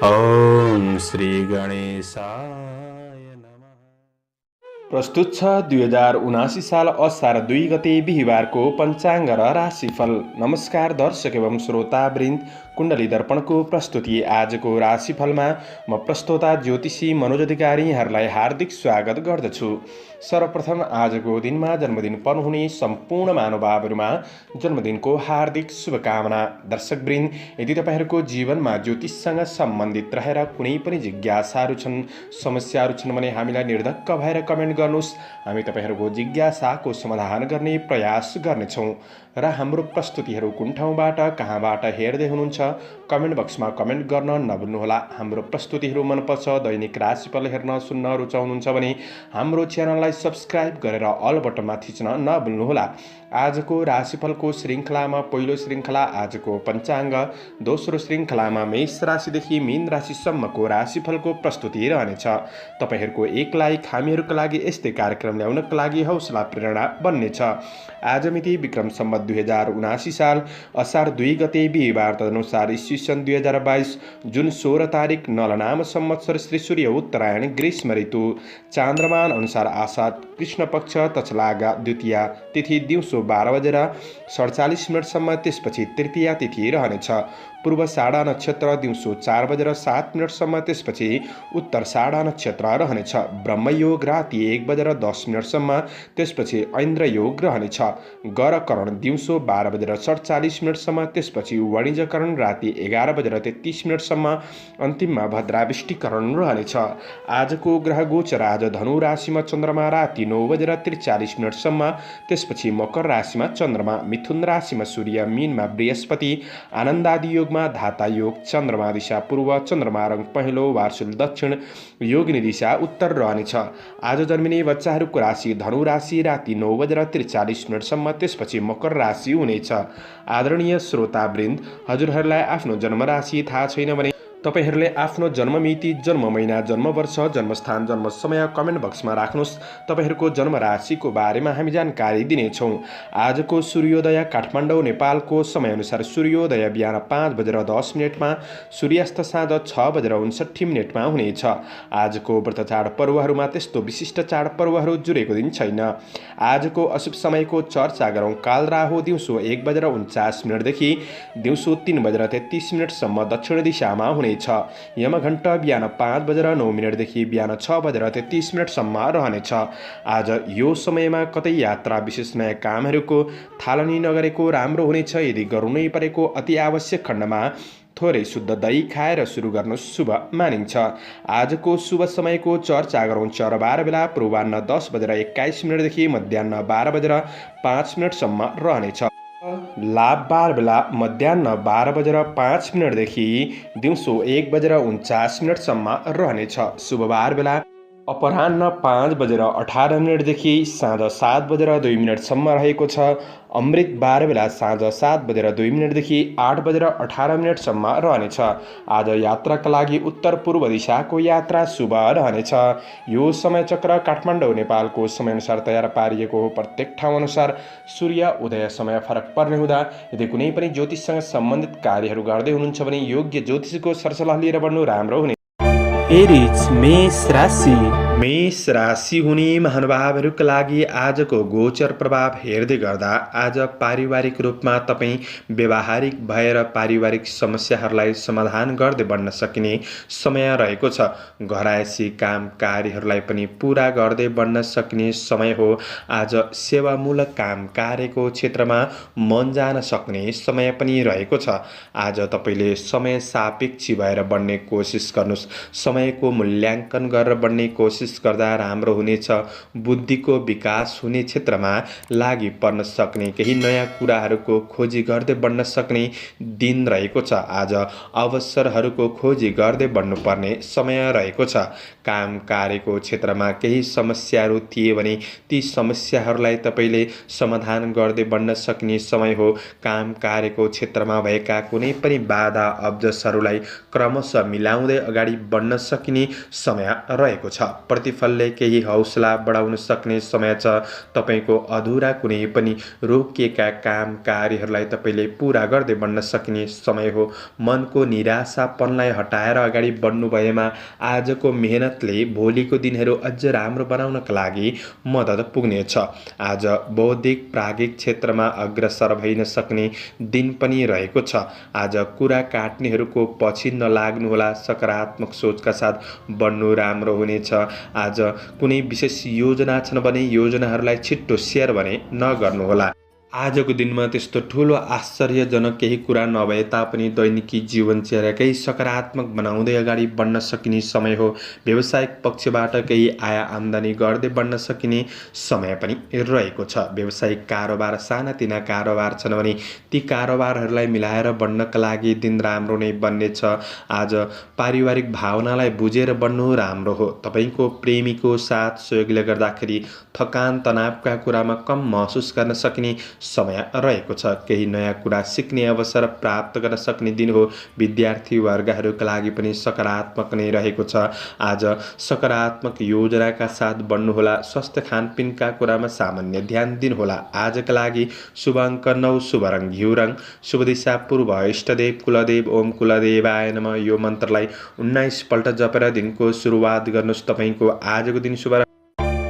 ओम श्री गणेशाय नमः। प्रस्तुत छ 2079 साल असार 2 गते बिहिबारको पञ्चाङ्ग र राशिफल। नमस्कार दर्शक एवं श्रोतावृन्द, कुण्डली दर्पणको प्रस्तुति आजको राशिफलमा म प्रस्तोता ज्योतिषी मनोज अधिकारी यहाँहरूलाई हार्दिक स्वागत गर्दछु। सर्वप्रथम आजको दिनमा जन्मदिन पर्नुहुने सम्पूर्ण महानुभावहरूमा जन्मदिनको हार्दिक शुभकामना। दर्शकवृन्द, यदि तपाईँहरूको जीवनमा ज्योतिषसँग सम्बन्धित रहेर कुनै पनि जिज्ञासाहरू छन्, समस्याहरू छन् भने हामीलाई निर्धक्क भएर कमेन्ट गर्नुहोस्। हामी तपाईँहरूको जिज्ञासाको समाधान गर्ने प्रयास गर्नेछौँ र हाम्रो प्रस्तुतिहरू कुन ठाउँबाट कहाँबाट हेर्दै हुनुहुन्छ कमेन्ट बक्समा कमेन्ट गर्न नभुल्नुहोला। हाम्रो प्रस्तुतिहरू मनपर्छ, दैनिक राशिफल हेर्न सुन्न रुचाउनुहुन्छ भने हाम्रो च्यानललाई सब्स्क्राइब गरेर अल बटनमा थिच्न नभुल्नुहोला। आजको राशिफलको श्रृङ्खलामा पहिलो श्रृङ्खला आजको पञ्चाङ्ग, दोस्रो श्रृङ्खलामा मेष राशिदेखि मीन राशिसम्मको राशिफलको प्रस्तुति रहनेछ। तपाईँहरूको एक लाइक हामीहरूको लागि यस्तै कार्यक्रम ल्याउनका लागि हौसला प्रेरणा बन्नेछ। आज मिति विक्रम सम्वत 2079 साल असार 2 गते बिहिबार, तदनुसार ईस्वी सन् 2022 जुन 16 तारिक नलनाम संवत्सर श्री सूर्य उत्तरायण ग्रीष्म ऋतु, चान्द्रमान अनुसार आषाढ कृष्ण पक्ष तचलागा द्वितीया तिथि दिउँसो 12:47 त्यसपछि तृतीया तिथि रहनेछ। पूर्व साढा नक्षत्र दिउँसो 4:07 त्यसपछि उत्तर साढा नक्षत्र रहनेछ। ब्रह्मयोग राति 1:10 त्यसपछि ऐन्द्र योग रहनेछ। गरकरण दिउँसो 12:47 त्यसपछि वाणिज्यकरण राति 11:33 अन्तिममा भद्राविष्टिकरण रहनेछ। आजको ग्रह गोचर आज धनु राशिमा चन्द्रमा राति 9:43 त्यसपछि मकर राशिमा चन्द्रमा, मिथुन राशिमा सूर्य, मीनमा बृहस्पति, आनन्दादि योगमा धाता योग, चन्द्रमा दिशा पूर्व, चन्द्रमा रङ पहेँलो, वार्षुल दक्षिण, योगिनी दिशा उत्तर रहनेछ। आज जन्मिने बच्चाहरूको राशि धनु राशि राति 9:43 त्यसपछि मकर राशि हुनेछ। आदरणीय श्रोतावृन्द, हजुरहरूलाई आफ्नो जन्म राशि थाहा छैन भने तपाईहरूले आफ्नो जन्म मिति, जन्म महिना, जन्म वर्ष, जन्मस्थान, जन्म समय कमेन्ट बक्समा राख्नुहोस्। तपाईहरूको जन्म राशिको बारेमा हामी जानकारी दिनेछौँ। आजको सूर्योदय काठमाडौँ नेपालको समयअनुसार सूर्योदय बिहान 5:10 सूर्यास्त साँझ 6:59 हुनेछ। आजको व्रत चाड पर्वहरूमा त्यस्तो विशिष्ट चाड पर्वहरू जुरेको दिन छैन। आजको अशुभ समयको चर्चा गरौँ। काल राहु दिउँसो 1:49 देखि दिउँसो 3:33 दक्षिण दिशामा हुने छ। यमघण्ट बिहान 5:09 देखि बिहान 6:33 रहनेछ। आज यो समयमा कतै यात्रा विशेष नयाँ कामहरूको थालनी नगरेको राम्रो हुनेछ। यदि गर्नै परेको अति आवश्यक खण्डमा थोरै शुद्ध दही खाएर सुरु गर्नु शुभ मानिन्छ। आजको शुभ समयको चर्चा गरौँ। चरबार बेला पूर्वाह्न 10:21 देखि मध्याह्न 12:05 रहनेछ। लाभबार बेला मध्याह्न 12:05 देखि दिउँसो 1:49 रहनेछ। शुभबार बेला अपराह्न 5:18 देखि साँझ 7:02 रहेको छ। अमृत बार बेला साँझ 7:02 देखि 8:18 रहनेछ। आज यात्राका लागि उत्तर पूर्व दिशाको यात्रा शुभ रहनेछ। यो समय चक्र काठमाडौँ नेपालको समयअनुसार तयार पारिएको हो। प्रत्येक ठाउँ अनुसार सूर्य उदय समय फरक पर्ने हुँदा यदि कुनै पनि ज्योतिषसँग सम्बन्धित कार्यहरू गर्दै हुनुहुन्छ भने योग्य ज्योतिषको सरसल्लाह लिएर बढ्नु राम्रो हुने। एरिज मेष राशि। मेष राशि हुने महानुभावहरूका लागि आजको गोचर प्रभाव हेर्दै गर्दा आज पारिवारिक रूपमा तपाईँ व्यावहारिक भएर पारिवारिक समस्याहरूलाई समाधान गर्दै बढ्न सकिने समय रहेको छ। घरायसी काम कार्यहरूलाई पनि पुरा गर्दै बढ्न सकिने समय हो। आज सेवामूलक काम कार्यको क्षेत्रमा मन जान सक्ने समय पनि रहेको छ। आज तपाईँले समय सापेक्षी भएर बढ्ने कोसिस गर्नुहोस्। समयको मूल्याङ्कन गरेर बढ्ने कोसिस गर्दा राम्रो हुनेछ। बुद्धिको विकास हुने क्षेत्रमा लागि पर्न सक्ने, केही नयाँ कुराहरूको खोजी गर्दै बढ्न सक्ने दिन रहेको छ। आज अवसरहरूको खोजी गर्दै बढ्नुपर्ने समय रहेको छ। काम कार्यको क्षेत्रमा केही समस्याहरू थिए भने ती समस्याहरूलाई तपाईँले समाधान गर्दै बढ्न सक्ने समय हो। काम कार्यको क्षेत्रमा भएका कुनै पनि बाधा अब्जसहरूलाई क्रमशः मिलाउँदै अगाडि बढ्न सकिने समय रहेको छ। प्रतिफलले केही हौसला बढाउन सक्ने समय छ। तपाईको अधुरा कुनै पनि रोकिएका काम कार्यहरूलाई तपाईले पूरा गर्दै बढ्न सकिने समय हो। मनको निराशापनलाई हटाएर अगाडि बढ्नु भएमा आजको मेहनतले भोलिको दिनहरू अझ राम्रो बनाउनका लागि मद्दत पुग्नेछ। आज बौद्धिक प्राज्ञिक क्षेत्रमा अग्रसर भइन सक्ने दिन पनि रहेको छ। आज कुरा काट्नेहरूको पछि नलाग्नुहोला, सकारात्मक सोचका साथ बढ्नु राम्रो हुनेछ। आज कुनै विशेष योजना छन् भने योजनाहरूलाई छिट्टो सेयर भने नगर्नुहोला। आजको दिनमा त्यस्तो ठुलो आश्चर्यजनक केही कुरा नभए तापनि दैनिकी जीवनचर्याकै सकारात्मक बनाउँदै अगाडि बढ्न सकिने समय हो। व्यावसायिक पक्षबाट केही आय आम्दानी गर्दै बढ्न सकिने समय पनि रहेको छ। व्यावसायिक कारोबार सानातिना कारोबार छन् भने ती कारोबारहरूलाई मिलाएर बढ्नका लागि दिन राम्रो नै बन्नेछ। आज पारिवारिक भावनालाई बुझेर बढ्नु राम्रो हो। तपाईको प्रेमीको साथ सहयोगले गर्दाखेरि थकान तनावका कुरामा कम महसुस गर्न सकिने समय रहेको छ। केही नयाँ कुरा सिक्ने अवसर प्राप्त गर्न सक्ने दिन हो। विद्यार्थी वर्गहरूका लागि पनि सकारात्मक नै रहेको छ। आज सकारात्मक योजनाका साथ बढ्नुहोला। स्वास्थ्य खानपिनका कुरामा सामान्य ध्यान दिनुहोला। आजका लागि शुभ अङ्क 9, शुभ रङ घिउ रङ, शुभ दिशा पूर्व, इष्टदेव कुलदेव ओम कुलदेवाय नमः यो मन्त्रलाई 19 पल्ट जपेर दिनको सुरुवात गर्नुहोस्। तपाईको आजको दिन शुभ।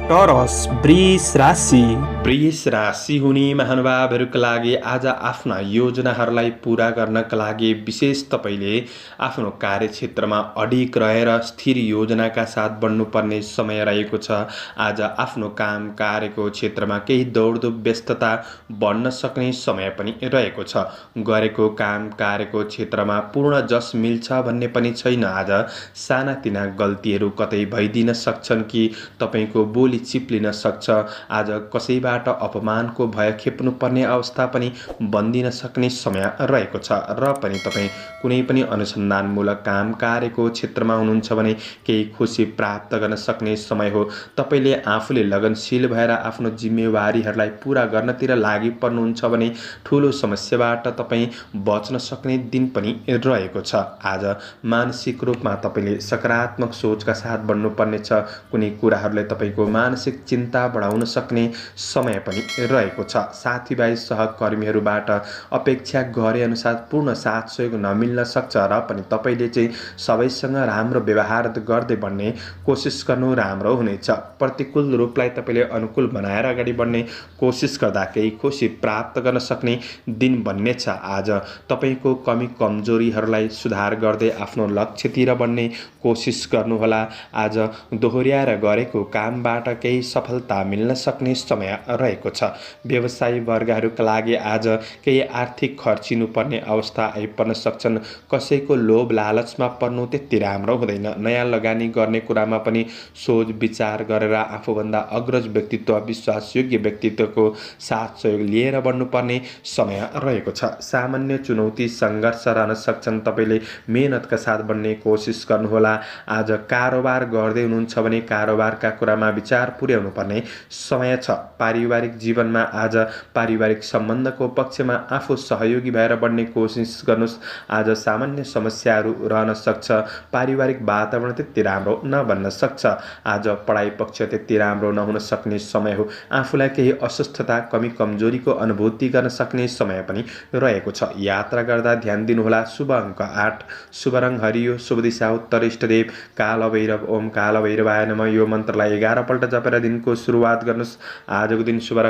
टरस वृष राशि। वृष राशि हुने महानुभावहरूका लागि आज आफ्ना योजनाहरूलाई पूरा गर्नका लागि विशेष तपाईले आफ्नो कार्यक्षेत्रमा अडिग रहेर स्थिर योजनाका साथ बढ्नुपर्ने समय रहेको छ। आज आफ्नो काम कार्यको क्षेत्रमा केही दौडधुप व्यस्तता बढ्न सक्ने समय पनि रहेको छ। गरेको काम कार्यको क्षेत्रमा पूर्ण जस मिल्छ भन्ने पनि छैन। आज सानातिना गल्तीहरू कतै भइदिन सक्छन् कि तपाईको बोली चिप्लिन सक्छ। आज कसैबाट अपमानको भय खेप्नु पर्ने अवस्था पनि बन्दिन सक्ने समय रहेको छ। र पनि तपाईँ कुनै पनि अनुसन्धानमूलक काम कार्यको क्षेत्रमा हुनुहुन्छ भने केही खुसी प्राप्त गर्न सक्ने समय हो। तपाईले आफूले लगनशील भएर आफ्नो जिम्मेवारीहरूलाई पूरा गर्नतिर लागि पर्नुहुन्छ भने ठुलो समस्याबाट तपाईँ बच्न सक्ने दिन पनि रहेको छ। आज मानसिक रूपमा तपाईले सकारात्मक सोचका साथ बढ्नुपर्नेछ। कुनै कुराहरूले तपाईको मानसिक चिन्ता बढाउन सक्ने समय पनि रहेको छ। साथीभाइ सहकर्मीहरूबाट अपेक्षा गरे अनुसार पूर्ण साथ सहयोग नमिल्न सक्छ। र पनि तपाईले चाहिँ सबैसँग राम्रो व्यवहार गर्दै बढ्ने कोसिस गर्नु राम्रो हुनेछ। प्रतिकूल रूपलाई तपाईले अनुकूल बनाएर अगाडि बढ्ने कोसिस गर्दा केही खुसी प्राप्त गर्न सक्ने दिन बन्नेछ। आज तपाईको कमी कमजोरीहरूलाई सुधार गर्दै आफ्नो लक्ष्यतिर बढ्ने कोसिस गर्नुहोला। आज दोहोर्याएर गरेको कामबाट केही सफलता मिल्न सक्ने समय रहेको छ। व्यवसायी वर्गहरूका लागि आज केही आर्थिक खर्चिनुपर्ने अवस्था आइपर्न सक्छन्। कसैको लोभ लालचमा पर्नु त्यति राम्रो हुँदैन। नयाँ लगानी गर्ने कुरामा पनि सोच विचार गरेर आफूभन्दा अग्रज व्यक्तित्व विश्वासयोग्य व्यक्तित्वको साथ सहयोग लिएर बढ्नुपर्ने समय रहेको छ। सामान्य चुनौती सङ्घर्ष रहन सक्छन्। तपाईले मेहनतका साथ बढ्ने कोसिस गर्नुहोला। आज कारोबार गर्दै हुनुहुन्छ भने कारोबारका कुरामा विचार पुर्याउनु पर्ने समय छ। पारिवारिक जीवनमा आज पारिवारिक सम्बन्धको पक्षमा आफू सहयोगी भएर बढ्ने कोसिस गर्नुहोस्। आज सामान्य समस्याहरू रहन सक्छ। पारिवारिक वातावरण त्यति राम्रो नबन्न सक्छ। आज पढाइ पक्ष त्यति राम्रो नहुन सक्ने समय हो। आफूलाई केही अस्वस्थता कमी कमजोरीको अनुभूति गर्न सक्ने समय पनि रहेको छ। यात्रा गर्दा ध्यान दिनुहोला। शुभ अङ्क 8, शुभ रङ हरियो, शुभ दिशा उत्तर, इष्टदेव काल भैरव ओम काल भैरवाय नमः यो मन्त्रलाई 11 पल्ट जपेर दिनको सुरुवात गर्नुहोस्। आजको दिन शुभ।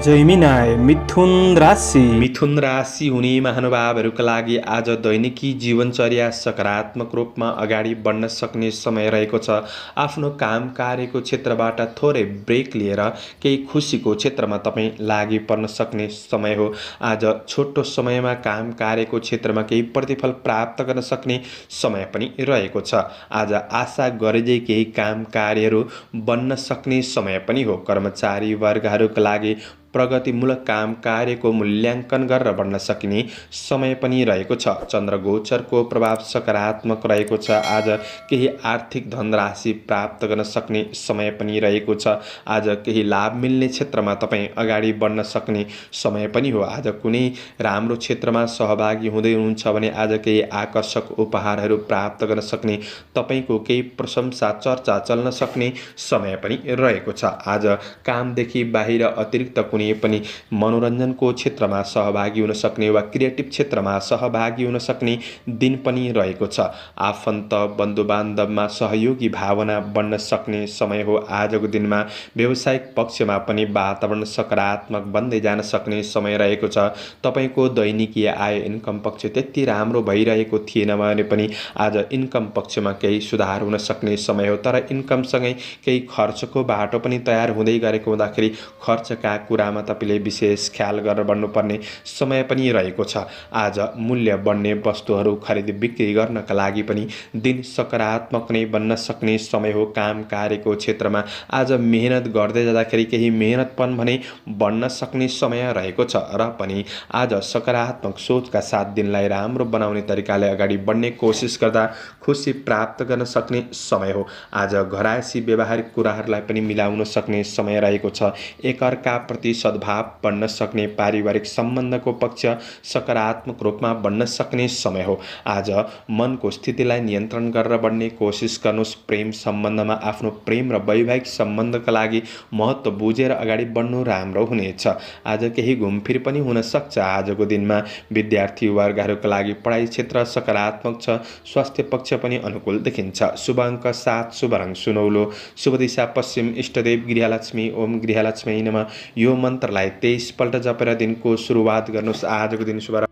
जैमिनाय मिथुन राशि। मिथुन राशि हुने महानुभावहरूका लागि आज दैनिकी जीवनचर्या सकारात्मक रूपमा अगाडि बढ्न सक्ने समय रहेको छ। आफ्नो काम कार्यको क्षेत्रबाट थोरै ब्रेक लिएर केही खुसीको क्षेत्रमा तपाईँ लागि पर्न सक्ने समय हो। आज छोटो समयमा काम कार्यको क्षेत्रमा केही प्रतिफल प्राप्त गर्न सक्ने समय पनि रहेको छ। आज आशा गरेझै केही काम कार्यहरू बन्न सक्ने समय पनि हो। कर्मचारी वर्गहरूका लागि प्रगतिमूलक काम कार्यको मूल्याङ्कन गरेर बढ्न सकिने समय पनि रहेको छ। चन्द्र गोचरको प्रभाव सकारात्मक रहेको छ। आज केही आर्थिक धनराशि प्राप्त गर्न सक्ने समय पनि रहेको छ। आज केही लाभ मिल्ने क्षेत्रमा तपाईँ अगाडि बढ्न सक्ने समय पनि हो। आज कुनै राम्रो क्षेत्रमा सहभागी हुँदै हुनुहुन्छ भने आज केही आकर्षक उपहारहरू प्राप्त गर्न सक्ने, तपाईँको केही प्रशंसा चर्चा चल्न सक्ने समय पनि रहेको छ। आज कामदेखि बाहिर अतिरिक्त कुनै पनि मनोरञ्जनको क्षेत्रमा सहभागी हुन सक्ने वा क्रिएटिभ क्षेत्रमा सहभागी हुन सक्ने दिन पनि रहेको छ। आफन्त बन्धुबान्धवमा सहयोगी भावना बढ्न सक्ने समय हो। आजको दिनमा व्यावसायिक पक्षमा पनि वातावरण सकारात्मक बन्दै जान सक्ने समय रहेको छ। तपाईँको दैनिकीय आय इन्कम पक्ष त्यति राम्रो भइरहेको थिएन भने पनि आज इन्कम पक्षमा केही सुधार हुन सक्ने समय हो। तर इन्कमसँगै केही खर्चको बाटो पनि तयार हुँदै गरेको हुँदाखेरि खर्चका कुरामा तपाईँले विशेष ख्याल गरेर बढ्नुपर्ने समय पनि रहेको छ। आज मूल्य बढ्ने वस्तुहरू खरिद बिक्री गर्नका लागि पनि दिन सकारात्मक नै बन्न सक्ने समय हो। काम कार्यको क्षेत्रमा आज मेहनत गर्दै जाँदाखेरि केही मेहनतपन भने बढ्न सक्ने समय रहेको छ र पनि आज सकारात्मक सोचका साथ दिनलाई राम्रो बनाउने तरिकाले अगाडि बढ्ने कोसिस गर्दा खुसी प्राप्त गर्न सक्ने समय हो। आज घरायसी व्यवहारिक कुराहरूलाई पनि मिलाउन सक्ने समय रहेको छ। एकअर्काप्रति सद्भाव बढ्न सक्ने, पारिवारिक सम्बन्धको पक्ष सकारात्मक रूपमा बढ्न सक्ने समय हो। आज मनको स्थितिलाई नियन्त्रण गरेर बढ्ने कोसिस गर्नुहोस्। प्रेम सम्बन्धमा आफ्नो प्रेम र वैवाहिक सम्बन्धका लागि महत्त्व बुझेर अगाडि बढ्नु राम्रो हुनेछ। आज केही घुमफिर पनि हुन सक्छ। आजको दिनमा विद्यार्थी वर्गहरूका लागि पढाइ क्षेत्र सकारात्मक छ। स्वास्थ्य पक्ष पनि अनुकूल देखिन्छ। शुभ अङ्क 7, शुभ रङ सुनौलो, शुभ दिशा पश्चिम, इष्टदेव गृहलक्ष्मी। ओम गृहलक्ष्मी नमः यो मन्त्रलाई 23 पल्ट जपेर दिनको सुरुवात गर्नुहोस्। आजको दिन शुभ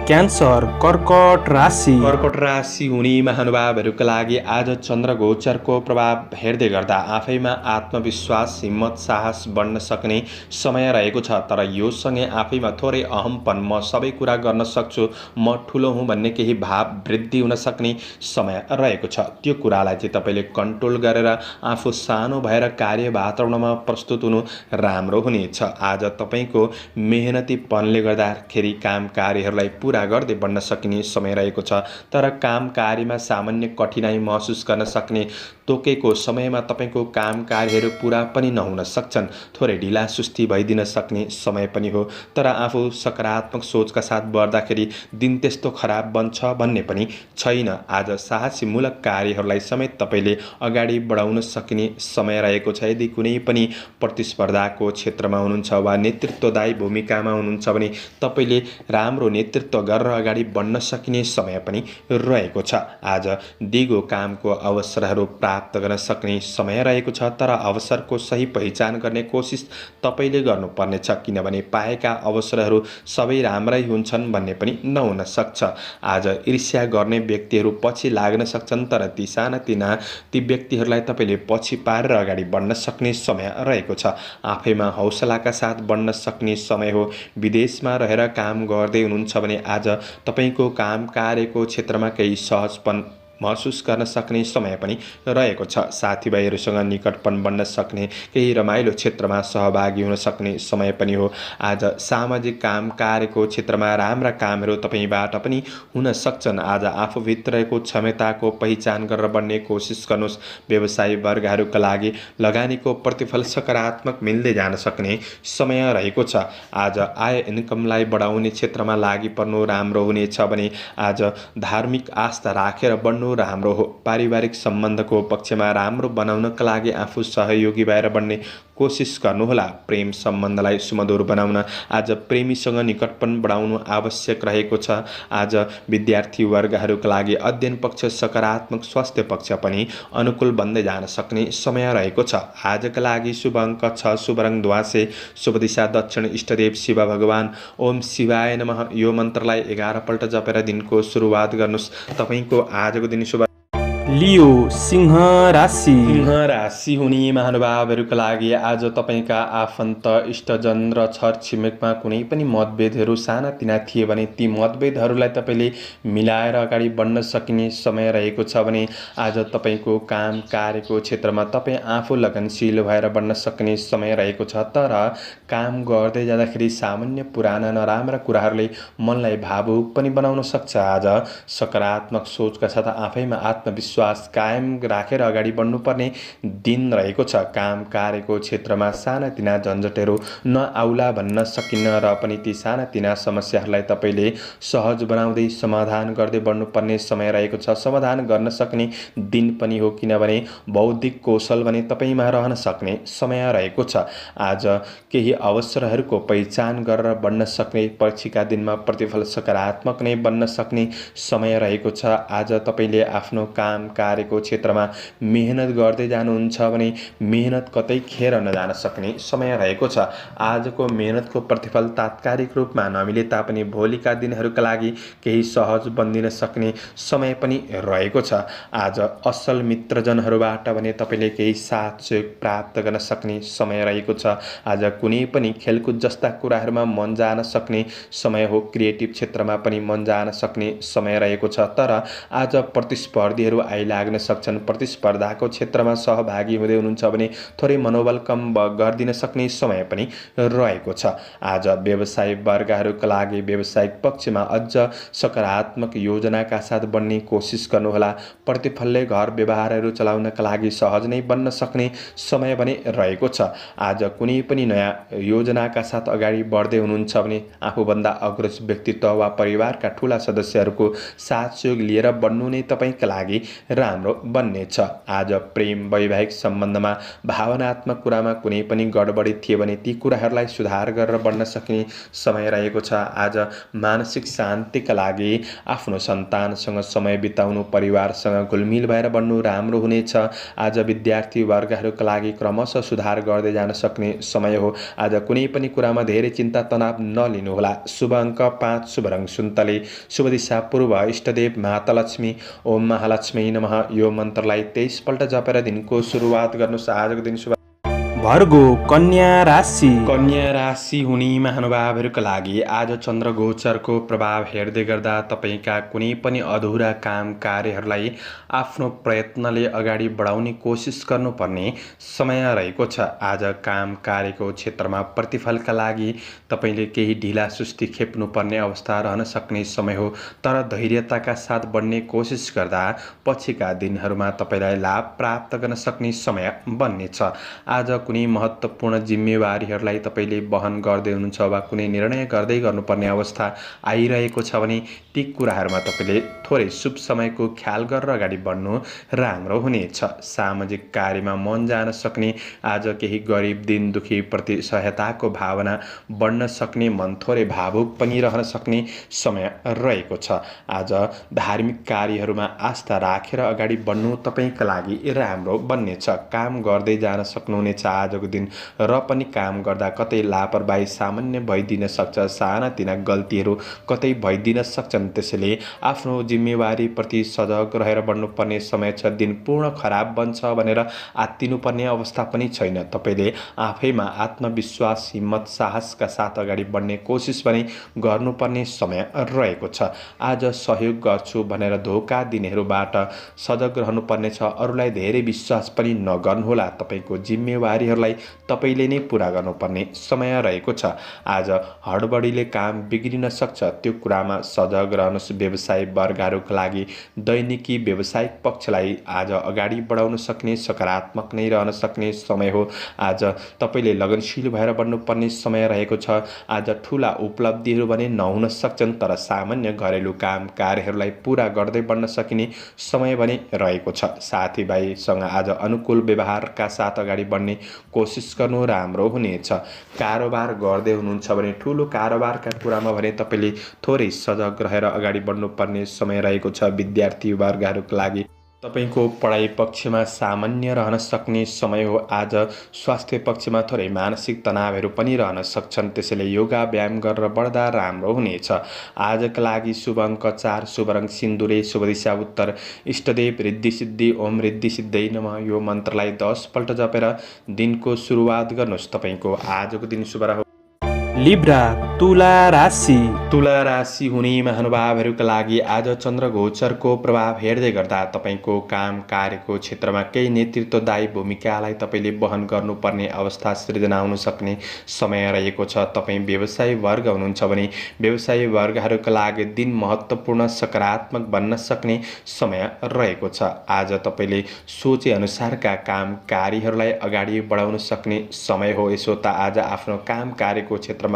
क्यान्सर कर्कट राशि। कर्कट राशि हुने महानुभावहरूका लागि आज चन्द्र गोचरको प्रभाव हेर्दै गर्दा आफैमा आत्मविश्वास, हिम्मत, साहस बढ्न सक्ने समय रहेको छ। तर यो सँगै आफैमा थोरै अहमपन, म सबै कुरा गर्न सक्छु, म ठुलो हुँ भन्ने केही भाव वृद्धि हुन सक्ने समय रहेको छ। त्यो कुरालाई चाहिँ तपाईँले कन्ट्रोल गरेर आफू सानो भएर कार्य वातावरणमा प्रस्तुत हुनु राम्रो हुनेछ। आज तपाईँको मेहनतीपनले गर्दाखेरि काम कार्यहरूलाई पुरा गर्दै बढ्न सकिने समय रहेको छ। तर काम कार्यमा सामान्य कठिनाई महसुस गर्न सक्ने, तोकेको समयमा तपाईँको काम कार्यहरू पुरा पनि नहुन सक्छन्। थोरै ढिला सुस्ती भइदिन सक्ने समय पनि हो। तर आफू सकारात्मक सोचका साथ बढ्दाखेरि दिन त्यस्तो खराब बन्छ भन्ने पनि छैन। आज साहसीमूलक कार्यहरूलाई समेत तपाईँले अगाडि बढाउन सकिने समय रहेको छ। यदि कुनै पनि प्रतिस्पर्धाको क्षेत्रमा हुनुहुन्छ वा नेतृत्वदायी भूमिकामा हुनुहुन्छ भने तपाईँले राम्रो नेतृत्व गरेर अगाडि बढ्न सकिने समय पनि रहेको छ। आज दिगो कामको अवसरहरू प्राप्त गर्न सक्ने समय रहेको छ। तर अवसरको सही पहिचान गर्ने कोसिस तपाईँले गर्नुपर्नेछ, किनभने पाएका अवसरहरू सबै राम्रै हुन्छन् भन्ने पनि नहुन सक्छ। आज ईर्ष्या गर्ने व्यक्तिहरू पछि लाग्न सक्छन्, तर ती सानातिना ती व्यक्तिहरूलाई तपाईँले पछि पारेर अगाडि बढ्न सक्ने समय रहेको छ। आफैमा हौसलाका साथ बढ्न सक्ने समय हो। विदेशमा रहेर काम गर्दै हुनुहुन्छ भने आज तपाईँको काम कार्यको क्षेत्रमा केही सहजपन महसुस गर्न सक्ने समय पनि रहेको छ। साथीभाइहरूसँग निकटपन बन्न सक्ने, केही रमाइलो क्षेत्रमा सहभागी हुन सक्ने समय पनि हो। आज सामाजिक काम कार्यको क्षेत्रमा राम्रा कामहरू तपाईँबाट पनि हुन सक्छन्। आज आफूभित्रको क्षमताको पहिचान गरेर बढ्ने कोसिस गर्नुहोस्। व्यवसायी वर्गहरूका लागि लगानीको प्रतिफल सकारात्मक मिल्दै जान सक्ने समय रहेको छ। आज आय इन्कमलाई बढाउने क्षेत्रमा लागि पर्नु राम्रो हुनेछ भने आज धार्मिक आस्था राखेर बढ्नु राम्रो हो। पारिवारिक सम्बन्धको पक्षमा राम्रो बनाउनका लागि आफू सहयोगी भएर बढ्ने कोसिस गर्नुहोला। प्रेम सम्बन्धलाई सुमधुर बनाउन आज प्रेमीसँग निकटपन बढाउनु आवश्यक रहेको छ। आज विद्यार्थी वर्गहरूका लागि अध्ययन पक्ष सकारात्मक, स्वास्थ्य पक्ष पनि अनुकूल बन्दै जान सक्ने समय रहेको छ। आजका लागि शुभ अङ्क 6, शुभ रङ ध्वासे, शुभ दिशा दक्षिण, इष्टदेव शिव भगवान। ओम शिवाय नमः यो मन्त्रलाई 11 पल्ट जपेर दिनको सुरुवात गर्नुहोस्। तपाईँको आजको दिन शुभ लियो सिंह राशि। सिंह राशि हुने महानुभावहरूका लागि आज तपाईँका आफन्त इष्टजन र छरछिमेकमा कुनै पनि मतभेदहरू सानातिना थिए भने ती मतभेदहरूलाई तपाईँले मिलाएर अगाडि बढ्न सकिने समय रहेको छ भने आज तपाईँको काम कार्यको क्षेत्रमा तपाईँ आफू लगनशील भएर बढ्न सक्ने समय रहेको छ। तर काम गर्दै जाँदाखेरि सामान्य पुराना नराम्रा कुराहरूले मनलाई भावुक पनि बनाउन सक्छ। आज सकारात्मक सोचका साथ आफैमा आत्मविश्वास कायम राखेर अगाडि बढ्नुपर्ने दिन रहेको छ। काम कार्यको क्षेत्रमा सानातिना झन्झटहरू नआउला भन्न सकिन्न र पनि ती सानातिना समस्याहरूलाई तपाईँले सहज बनाउँदै समाधान गर्दै बढ्नुपर्ने समय रहेको छ। समाधान गर्न सक्ने दिन पनि हो, किनभने बौद्धिक कौशल भने तपाईँमा रहन सक्ने समय रहेको छ। आज केही अवसरहरूको पहिचान गरेर बढ्न सक्ने, पछिका दिनमा प्रतिफल सकारात्मक नै बन्न सक्ने समय रहेको छ। आज तपाईँले आफ्नो काम कार्यको क्षेत्रमा मेहनत गर्दै जानुहुन्छ भने मेहनत कतै खेर नजान सक्ने समय रहेको छ। आजको मेहनतको प्रतिफल तात्कालिक रूपमा नमिले तापनि भोलिका दिनहरूका लागि केही सहज बनिदिन सक्ने समय पनि रहेको छ। आज असल मित्रजनहरूबाट भने तपाईँले केही साथ सहयोग प्राप्त गर्न सक्ने समय रहेको छ। आज कुनै पनि खेलकुद जस्ता कुराहरूमा मन जान सक्ने समय हो। क्रिएटिभ क्षेत्रमा पनि मन जान सक्ने समय रहेको छ। तर आज प्रतिस्पर्धीहरू आइलाग्न सक्छन्। प्रतिस्पर्धाको क्षेत्रमा सहभागी हुँदै हुनुहुन्छ भने थोरै मनोबल कम गरिदिन सक्ने समय पनि रहेको छ। आज व्यवसाय वर्गहरूका लागि व्यावसायिक पक्षमा अझ सकारात्मक योजनाका साथ बढ्ने कोसिस गर्नुहोला। प्रतिफलले घर व्यवहारहरू चलाउनका लागि सहज नै बन्न सक्ने समय पनि रहेको छ। आज कुनै पनि नयाँ योजनाका साथ अगाडि बढ्दै हुनुहुन्छ भने आफूभन्दा अग्रज व्यक्तित्व वा परिवारका ठुला सदस्यहरूको साथ सहयोग लिएर बढ्नु नै तपाईँका लागि राम्रो बन्नेछ। आज प्रेम वैवाहिक सम्बन्धमा भावनात्मक कुरामा कुनै पनि गडबडी थिए भने ती कुराहरूलाई सुधार गरेर बढ्न सक्ने समय रहेको छ। आज मानसिक शान्तिका लागि आफ्नो सन्तानसँग समय बिताउनु, परिवारसँग घुलमिल भएर बढ्नु राम्रो हुनेछ। आज विद्यार्थी वर्गहरूका लागि क्रमशः सुधार गर्दै जान सक्ने समय हो। आज कुनै पनि कुरामा धेरै चिन्ता तनाव नलिनुहोला। शुभ अङ्क 5, शुभ रङ सुन्तले, शुभ दिशा पूर्व, इष्टदेव माता लक्ष्मी। ओम महालक्ष्मी नमः। यो मन्त्रलाई 23 पल्ट जपेर दिनको सुरुवात गर्नुहोस्। आजको दिन शुभ। भर्गो कन्या राशि। कन्या राशि हुने महानुभावहरूका लागि आज चन्द्र गोचरको प्रभाव हेर्दै गर्दा तपाईँका कुनै पनि अधुरा काम कार्यहरूलाई आफ्नो प्रयत्नले अगाडि बढाउने कोसिस गर्नुपर्ने समय रहेको छ। आज काम कार्यको क्षेत्रमा प्रतिफलका लागि तपाईँले केही ढिला सुस्ती खेप्नुपर्ने अवस्था रहन सक्ने समय हो। तर धैर्यताका साथ बढ्ने कोसिस गर्दा पछिका दिनहरूमा तपाईँलाई लाभ प्राप्त गर्न सक्ने समय बन्नेछ। आज कुनै महत्त्वपूर्ण जिम्मेवारीहरूलाई तपाईँले वहन गर्दै हुनुहुन्छ वा कुनै निर्णय गर्दै गर्नुपर्ने अवस्था आइरहेको छ भने ती कुराहरूमा तपाईँले थोरै शुभ समयको ख्याल गरेर अगाडि बढ्नु राम्रो हुनेछ। सामाजिक कार्यमा मन जान सक्ने, आज केही गरिब दिन दुखीप्रति सहायताको भावना बढ्न सक्ने, मन थोरै भावुक पनि रहन सक्ने समय रहेको छ। आज धार्मिक कार्यहरूमा आस्था राखेर अगाडि बढ्नु तपाईँका लागि राम्रो बन्नेछ। काम गर्दै जान सक्नुहुनेछ आजको दिन, र पनि काम गर्दा कतै लापरवाही सामान्य भइदिन सक्छ। सानातिना गल्तीहरू कतै भइदिन सक्छन्। त्यसैले आफ्नो जिम्मेवारीप्रति सजग रहेर बढ्नुपर्ने समय छ। दिन पूर्ण खराब बन्छ भनेर आत्तिनुपर्ने अवस्था पनि छैन। तपाईँले आफैमा आत्मविश्वास, हिम्मत, साहसका साथ अगाडि बढ्ने कोसिस पनि गर्नुपर्ने समय रहेको छ। आज सहयोग गर्छु भनेर धोका दिनेहरूबाट सजग रहनुपर्नेछ। अरूलाई धेरै विश्वास पनि नगर्नुहोला। तपाईँको जिम्मेवारीहरूलाई तपाईँले नै पुरा गर्नुपर्ने समय रहेको छ। आज हडबडीले काम बिग्रिन सक्छ, त्यो कुरामा सजग रहनुहोस्। व्यवसाय वर्गहरूका लागि दैनिकी व्यावसायिक पक्षलाई आज अगाडि बढाउन सक्ने, सकारात्मक नै रहन सक्ने समय हो। आज तपाईँले लगनशील भएर बढ्नुपर्ने समय रहेको छ। आज ठुला उपलब्धिहरू भने नहुन सक्छन्, तर सामान्य घरेलु काम कार्यहरूलाई पुरा गर्दै बढ्न सकिने समय भने रहेको छ। साथीभाइसँग आज अनुकूल व्यवहारका साथ अगाडि बढ्ने कोसिस गर्नु राम्रो हुनेछ। कारोबार गर्दै हुनुहुन्छ भने ठुलो कारोबारका कुरामा भने तपाईँले थोरै सजग रहेर अगाडि बढ्नुपर्ने समय रहेको छ। विद्यार्थी वर्गहरूका लागि तपाईँको पढाइ पक्षमा सामान्य रहन सक्ने समय हो आज। स्वास्थ्य पक्षमा थोरै मानसिक तनावहरू पनि रहन सक्छन्, त्यसैले योगा व्यायाम गरेर बढ्दा राम्रो हुनेछ। आजका लागि शुभ अङ्क 4, शुभ रङ सिन्दुरे, शुभ दिशा उत्तर, इष्टदेव रिद्धि सिद्धि ओम रिद्धि सिद्धै नमः यो मन्त्रलाई 10 पल्ट जपेर दिनको सुरुवात गर्नुहोस्। तपाईँको आजको दिन शुभ रहोस्। लिब्रा तुला राशि। तुला राशि हुने महानुभावहरूका लागि आज चन्द्र गोचरको प्रभाव हेर्दै गर्दा तपाईँको काम कार्यको क्षेत्रमा केही नेतृत्वदायी भूमिकालाई तपाईँले वहन गर्नुपर्ने अवस्था सृजना हुन सक्ने समय रहेको छ। तपाईँ व्यवसायी वर्ग हुनुहुन्छ भने व्यवसायी वर्गहरूका लागि दिन महत्त्वपूर्ण सकारात्मक बन्न सक्ने समय रहेको छ। आज तपाईँले सोचे अनुसारका काम कार्यहरूलाई अगाडि बढाउन सक्ने समय हो। यसो त आज आफ्नो काम कार्यको क्षेत्रमा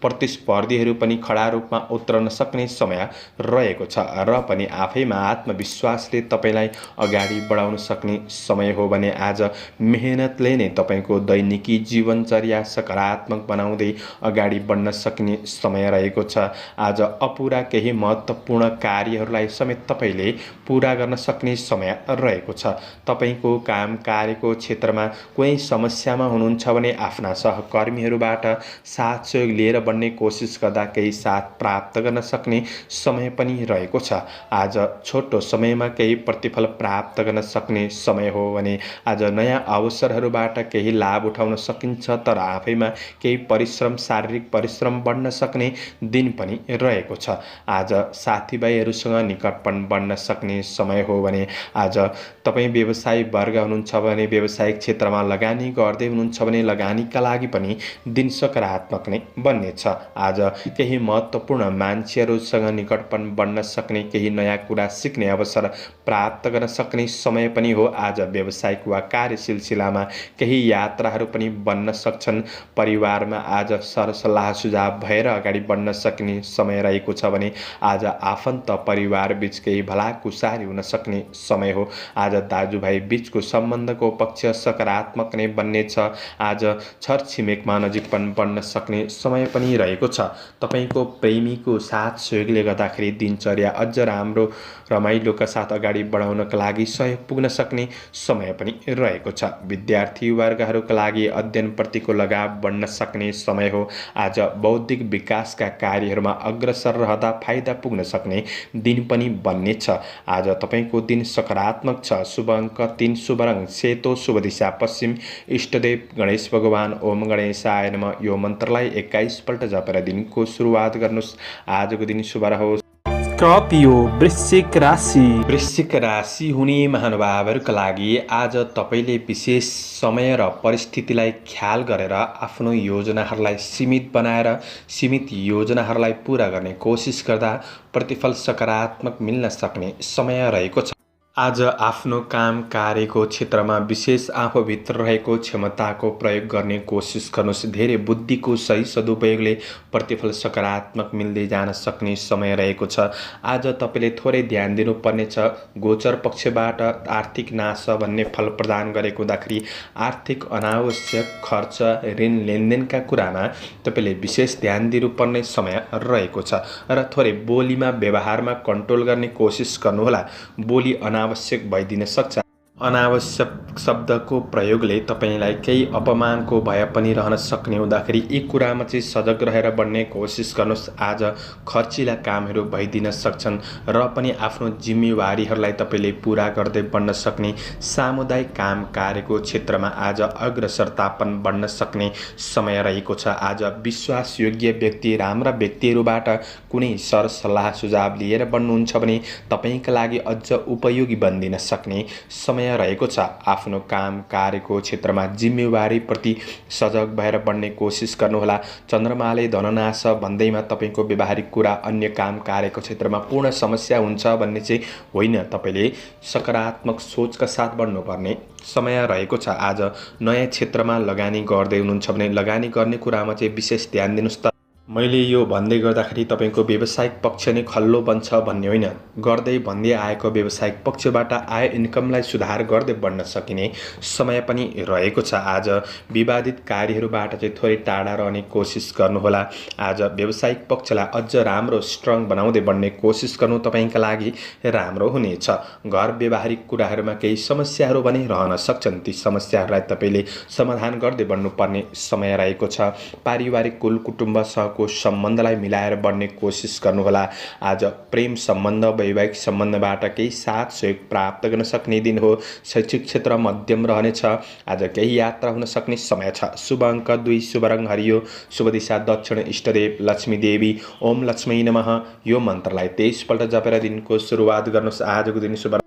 प्रतिस्पर्धीहरू पनि खडा रूपमा उत्रन सक्ने समय रहेको छ र पनि आफैमा आत्मविश्वासले तपाईँलाई अगाडि बढाउन सक्ने समय हो भने आज मेहनतले नै तपाईँको दैनिकी जीवनचर्या सकारात्मक बनाउँदै अगाडि बढ्न सक्ने समय रहेको छ। आज अपुरा केही महत्त्वपूर्ण कार्यहरूलाई समेत तपाईँले पुरा गर्न सक्ने समय रहेको छ। तपाईँको काम कार्यको क्षेत्रमा कुनै समस्यामा हुनुहुन्छ भने आफ्ना सहकर्मीहरूबाट साथ सहयोग लिएर बढ्ने कोसिस गर्दा केही साथ प्राप्त गर्न सक्ने समय पनि रहेको छ। आज छोटो समयमा केही प्रतिफल प्राप्त गर्न सक्ने समय हो भने आज नयाँ अवसरहरूबाट केही लाभ उठाउन सकिन्छ, तर आफैमा केही परिश्रम शारीरिक परिश्रम बढ्न सक्ने दिन पनि रहेको छ। आज साथीभाइहरूसँग निकटपन बढ्न सक्ने समय हो भने आज तपाईँ व्यवसायी वर्ग हुनुहुन्छ भने व्यावसायिक क्षेत्रमा लगानी गर्दै हुनुहुन्छ भने लगानीका लागि पनि दिन सकारात्मक नै बन्नेछ। आज केही महत्त्वपूर्ण मान्छेहरूसँग निकटपन बढ्न सक्ने केही नयाँ कुरा सिक्ने अवसर प्राप्त गर्न सक्ने समय पनि हो। आज व्यावसायिक वा कार्य सिलसिलामा केही यात्राहरू पनि बन्न सक्छन्। परिवारमा आज सरसल्लाह सुझाव भएर अगाडि बढ्न सक्ने समय रहेको छ भने आज आफन्त परिवार बीच केही भलाकुसारी हुन सक्ने समय हो। आज दाजुभाइ बीचको सम्बन्धको पक्ष सकारात्मक नै बन्नेछ। आज छरछिमेकमा नजिकपन बढ्न सक्ने समय पनि रहेको छ। तपाईँको प्रेमीको साथ सहयोगले गर्दाखेरि दिनचर्या अझ राम्रो रमाइलोका साथ अगाडि बढाउनका लागि सहयोग पुग्न सक्ने समय पनि रहेको छ। विद्यार्थी वर्गहरूका लागि अध्ययनप्रतिको लगाव बढ्न सक्ने समय हो। आज बौद्धिक विकासका कार्यहरूमा अग्रसर रहँदा फाइदा पुग्न सक्ने दिन पनि बन्नेछ। आज तपाईँको दिन सकारात्मक छ। शुभ अङ्क 3, शुभ रङ सेतो, शुभ दिशा पश्चिम, इष्टदेव गणेश भगवान ओम गणेशाय नमः यो मन्त्रलाई 21 पल्ट जपेर दिनको सुरुवात गर्नुहोस्। आजको दिन शुभ रहोस्। स्कर्पियो वृश्चिक राशि। वृश्चिक राशि हुने महानुभावहरूका लागि आज तपाईँले विशेष समय र परिस्थितिलाई ख्याल गरेर आफ्नो योजनाहरूलाई सीमित बनाएर सीमित योजनाहरूलाई पुरा गर्ने कोसिस गर्दा प्रतिफल सकारात्मक मिल्न सक्ने समय रहेको छ। आज आफ्नो काम कार्यको क्षेत्रमा विशेष आफूभित्र रहेको क्षमताको प्रयोग गर्ने कोसिस गर्नुहोस्। धेरै बुद्धिको सही सदुपयोगले प्रतिफल सकारात्मक मिल्दै जान सक्ने समय रहेको छ। आज तपाईँले थोरै ध्यान दिनुपर्नेछ। गोचर पक्षबाट आर्थिक नाश भन्ने फल प्रदान गरेको हुँदाखेरि आर्थिक अनावश्यक खर्च ऋण लेनदेनका कुरामा तपाईँले विशेष ध्यान दिनुपर्ने समय रहेको छ र थोरै बोलीमा व्यवहारमा कन्ट्रोल गर्ने कोसिस गर्नुहोला। बोली अनावश्यक भइदिन सक्छ। अनावश्यक शब्दको प्रयोगले तपाईँलाई केही अपमानको भय पनि रहन सक्ने हुँदाखेरि यी कुरामा चाहिँ सजग रहेर बढ्ने कोसिस गर्नुहोस्। आज खर्चिला कामहरू भइदिन सक्छन् र पनि आफ्नो जिम्मेवारीहरूलाई तपाईँले पुरा गर्दै बढ्न सक्ने सामुदायिक काम कार्यको क्षेत्रमा आज अग्रसरतापन बढ्न सक्ने समय रहेको छ। आज विश्वासयोग्य व्यक्ति राम्रा व्यक्तिहरूबाट कुनै सरसल्लाह सुझाव लिएर बढ्नुहुन्छ भने तपाईँका लागि अझ उपयोगी बनिदिन सक्ने समय रहेको छ। आफ्नो काम कार्यको क्षेत्रमा जिम्मेवारीप्रति सजग भएर बढ्ने कोसिस गर्नुहोला। चन्द्रमाले धननाश भन्दैमा तपाईँको व्यावहारिक कुरा अन्य काम कार्यको क्षेत्रमा पूर्ण समस्या हुन्छ भन्ने चाहिँ होइन। तपाईँले सकारात्मक सोचका साथ बढ्नुपर्ने समय रहेको छ। आज नयाँ क्षेत्रमा लगानी गर्दै हुनुहुन्छ भने लगानी गर्ने कुरामा चाहिँ विशेष ध्यान दिनुहोस् त। मैले यो भन्दै गर्दाखेरि तपाईँको व्यावसायिक पक्ष नै खल्लो बन्छ भन्ने होइन, गर्दै भन्दै आएको व्यावसायिक पक्षबाट आय इन्कमलाई सुधार गर्दै बढ्न सकिने समय पनि रहेको छ। आज विवादित कार्यहरूबाट चाहिँ थोरै टाढा रहने कोसिस गर्नुहोला। आज व्यावसायिक पक्षलाई अझ राम्रो स्ट्रङ बनाउँदै बढ्ने कोसिस गर्नु तपाईँका लागि राम्रो हुनेछ। घर व्यावहारिक कुराहरूमा केही समस्याहरू भने रहन सक्छन्, ती समस्याहरूलाई तपाईँले समाधान गर्दै बढ्नुपर्ने समय रहेको छ। पारिवारिक कुल कुटुम्बसँग को सम्बन्धलाई मिलाएर बढ्ने कोसिस गर्नुहोला। आज प्रेम सम्बन्ध वैवाहिक सम्बन्धबाट केही साथ सहयोग प्राप्त गर्न सक्ने दिन हो। शैक्षिक क्षेत्र मध्यम रहनेछ। आज केही यात्रा हुन सक्ने समय छ। शुभ अङ्क 2, शुभ रङ हरियो, शुभ दिशा दक्षिण, इष्टदेव लक्ष्मी देवी। ओम लक्ष्मी नमः यो मन्त्रलाई 23 पल्ट जपेर दिनको सुरुवात गर्नुहोस्। आजको दिन शुभ